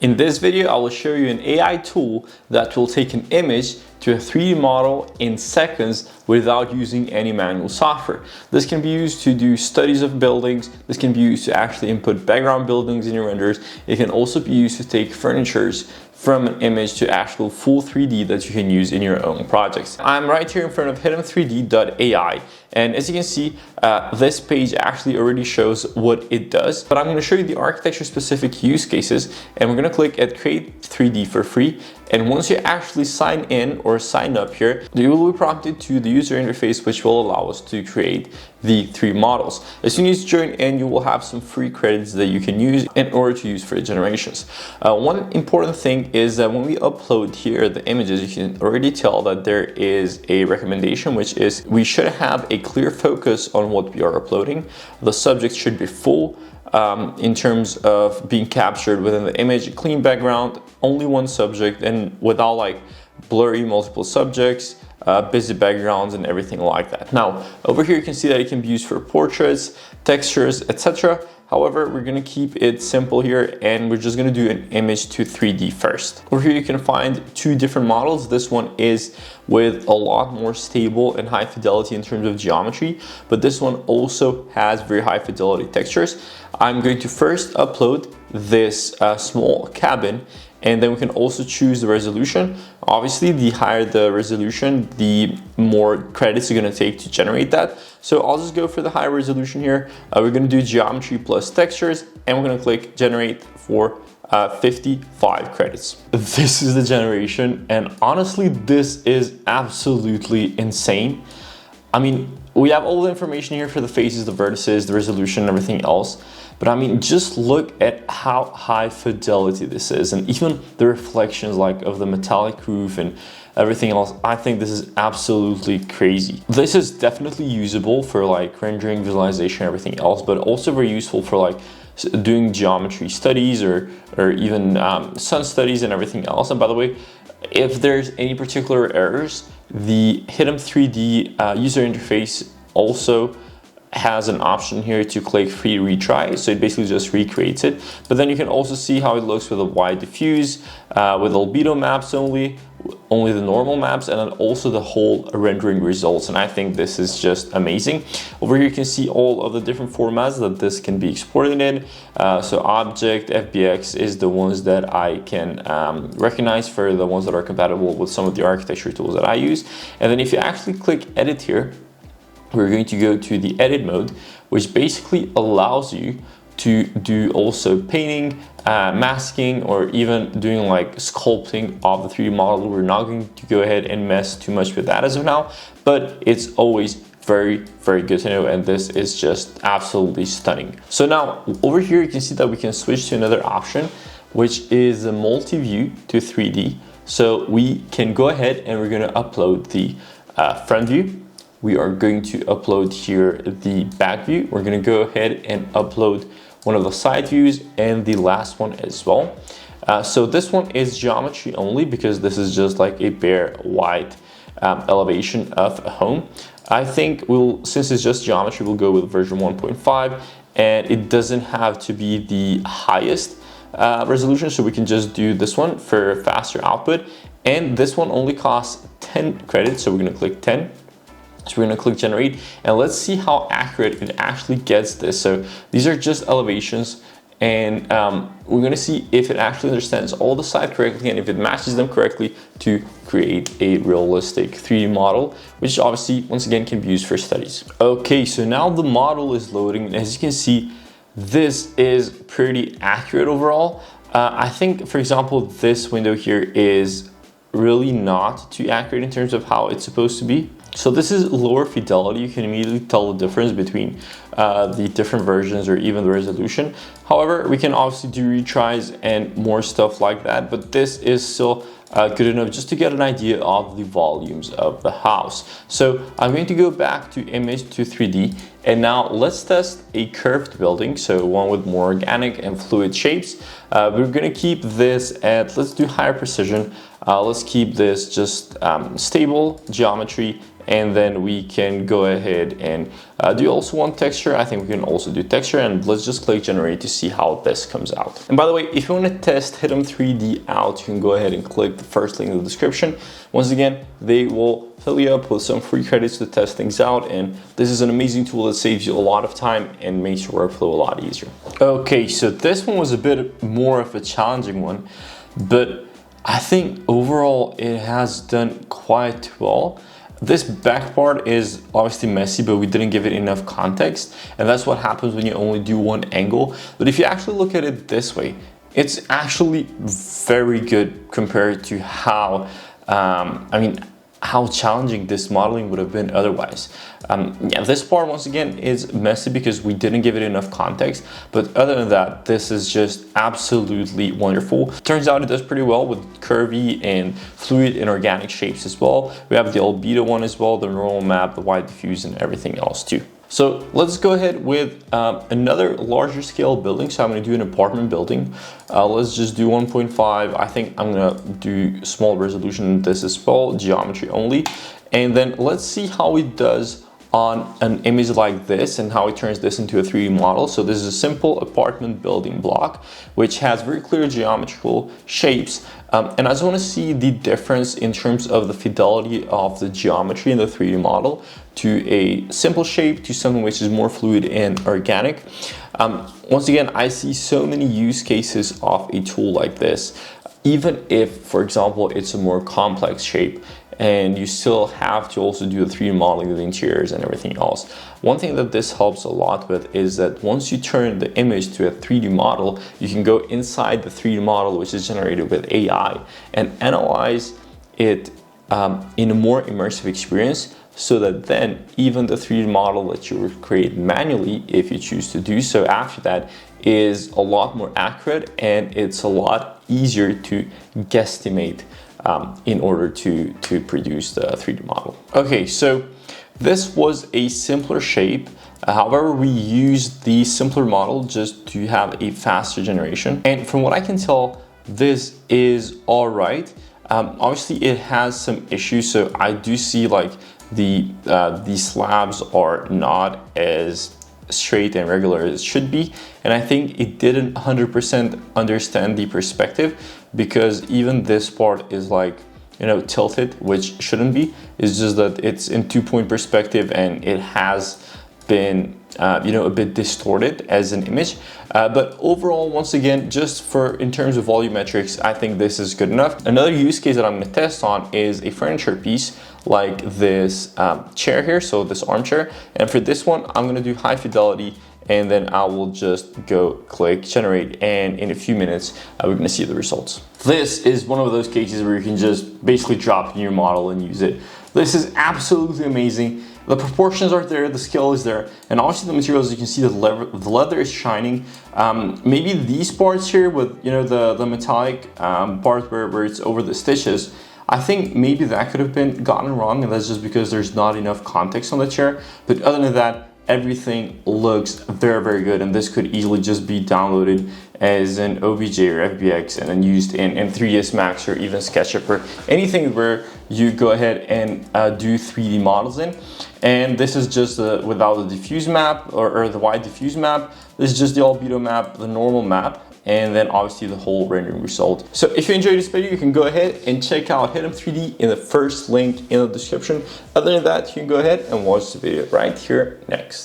In this video, I will show you an AI tool that will take an image to a 3D model in seconds without using any manual software. This can be used to do studies of buildings. This can be used to actually input background buildings in your renders. It can also be used to take furnitures from an image to actual full 3D that you can use in your own projects. I'm right here in front of Hitem3D.ai, and as you can see, this page actually already shows what it does, but I'm going to show you the architecture specific use cases, and we're going to click at Create 3D for free. And once you actually sign in or sign up here, you will be prompted to the user interface, which will allow us to create the 3 models. As soon as you join in, you will have some free credits that you can use in order to use for generations. One important thing is that when we upload here the images, you can already tell that there is a recommendation, which is we should have a clear focus on what we are uploading. The subject should be full. In terms of being captured within the image, a clean background, only one subject, and without like blurry multiple subjects, busy backgrounds and everything like that. Now, over here you can see that it can be used for portraits, textures, etc. However, we're going to keep it simple here, and we're just going to do an image to 3D first. Over here you can find 2 different models. This one is with a lot more stable and high fidelity in terms of geometry, but this one also has very high fidelity textures. I'm going to first upload this small cabin, and then we can also choose the resolution. Obviously, the higher the resolution, the more credits you're gonna take to generate that. So I'll just go for the high resolution here. We're gonna do geometry plus textures, and we're gonna click generate for 55 credits. This is the generation, and honestly, this is absolutely insane. I mean, we have all the information here for the faces, the vertices, the resolution, and everything else. But I mean, just look at how high fidelity this is, and even the reflections like of the metallic roof and everything else. I think this is absolutely crazy. This is definitely usable for like rendering, visualization, everything else, but also very useful for like doing geometry studies or even sun studies and everything else. And by the way, if there's any particular errors, the Hitem3D user interface also has an option here to click free retry, so it basically just recreates it. But then you can also see how it looks with a wide diffuse, with albedo maps only the normal maps, and then also the whole rendering results. And I think this is just amazing. Over here you can see all of the different formats that this can be exported in. So object, FBX is the ones that I can recognize for the ones that are compatible with some of the architecture tools that I use. And then if you actually click edit here, we're going to go to the edit mode, which basically allows you to do also painting, masking, or even doing like sculpting of the 3D model. We're not going to go ahead and mess too much with that as of now, but it's always very, very good to know, and this is just absolutely stunning. So now over here you can see that we can switch to another option, which is a multi-view to 3D. So we can go ahead and we're going to upload the front view. We are going to upload here the back view. We're going to go ahead and upload one of the side views and the last one as well. So this one is geometry only because this is just like a bare white elevation of a home. I think since it's just geometry, we'll go with version 1.5, and it doesn't have to be the highest resolution, so we can just do this one for faster output. And this one only costs 10 credits, so we're going to click 10. So we're going to click generate, and let's see how accurate it actually gets this. So these are just elevations, and we're going to see if it actually understands all the sides correctly and if it matches them correctly to create a realistic 3D model, which obviously once again can be used for studies. Okay, so now the model is loading, and as you can see, this is pretty accurate overall. I think, for example, this window here is really not too accurate in terms of how it's supposed to be. So this is lower fidelity. You can immediately tell the difference between the different versions or even the resolution. However, we can obviously do retries and more stuff like that, but this is still good enough just to get an idea of the volumes of the house. So I'm going to go back to image to 3D, and now let's test a curved building, so one with more organic and fluid shapes. We're going to keep this at, let's do higher precision. Let's keep this just stable geometry and then we can go ahead and do you also want texture? I think we can also do texture, and let's just click generate to see how this comes out. And by the way, if you want to test Hitem3D out, you can go ahead and click the first link in the description. Once again, they will fill you up with some free credits to test things out, and this is an amazing tool that saves you a lot of time and makes your workflow a lot easier. Okay, so this one was a bit more of a challenging one, but I think overall it has done quite well. This back part is obviously messy, but we didn't give it enough context, and that's what happens when you only do one angle. But if you actually look at it this way, it's actually very good compared to how how challenging this modeling would have been otherwise. Yeah, this part once again is messy because we didn't give it enough context, but other than that, this is just absolutely wonderful. Turns out it does pretty well with curvy and fluid and organic shapes as well. We have the albedo one as well, the normal map, the wide diffuse, and everything else too. So let's go ahead with another larger scale building. So I'm going to do an apartment building. Let's just do 1.5. I think I'm going to do small resolution this as well, geometry only. And then let's see how it does on an image like this and how it turns this into a 3D model. So this is a simple apartment building block, which has very clear geometrical shapes. And I just want to see the difference in terms of the fidelity of the geometry in the 3D model to a simple shape to something which is more fluid and organic. Once again, I see so many use cases of a tool like this, even if, for example, it's a more complex shape and you still have to also do the 3D modeling of the interiors and everything else. One thing that this helps a lot with is that once you turn the image to a 3D model, you can go inside the 3D model, which is generated with AI, and analyze it in a more immersive experience, so that then even the 3D model that you would create manually, if you choose to do so after that, is a lot more accurate, and it's a lot easier to guesstimate in order to produce the 3D model. Okay, so this was a simpler shape. However, we used the simpler model just to have a faster generation. And from what I can tell, this is all right. Obviously, it has some issues. So I do see like the slabs are not as straight and regular as it should be, and I think it didn't 100% understand the perspective, because even this part is like, you know, tilted, which shouldn't be. It's just that it's in 2-point perspective and it has been you know, a bit distorted as an image, but overall, once again, just for in terms of volumetrics, I think this is good enough. Another use case that I'm going to test on is a furniture piece like this chair here, so this armchair, and for this one I'm going to do high fidelity, and then I will just go click generate, and in a few minutes we're going to see the results. This is one of those cases where you can just basically drop in your model and use it. This is absolutely amazing. The proportions are there, the scale is there, and obviously the materials, you can see the leather is shining. Maybe these parts here with, you know, the metallic part where it's over the stitches, I think maybe that could have been gotten wrong, and that's just because there's not enough context on the chair. But other than that, everything looks very, very good, and this could easily just be downloaded as an OBJ or FBX and then used in 3ds Max or even SketchUp or anything where you go ahead and do 3D models in. And this is just without the diffuse map or the wide diffuse map. This is just the albedo map, the normal map, and then obviously the whole rendering result. So if you enjoyed this video, you can go ahead and check out Hitem3D in the first link in the description. Other than that, you can go ahead and watch the video right here next.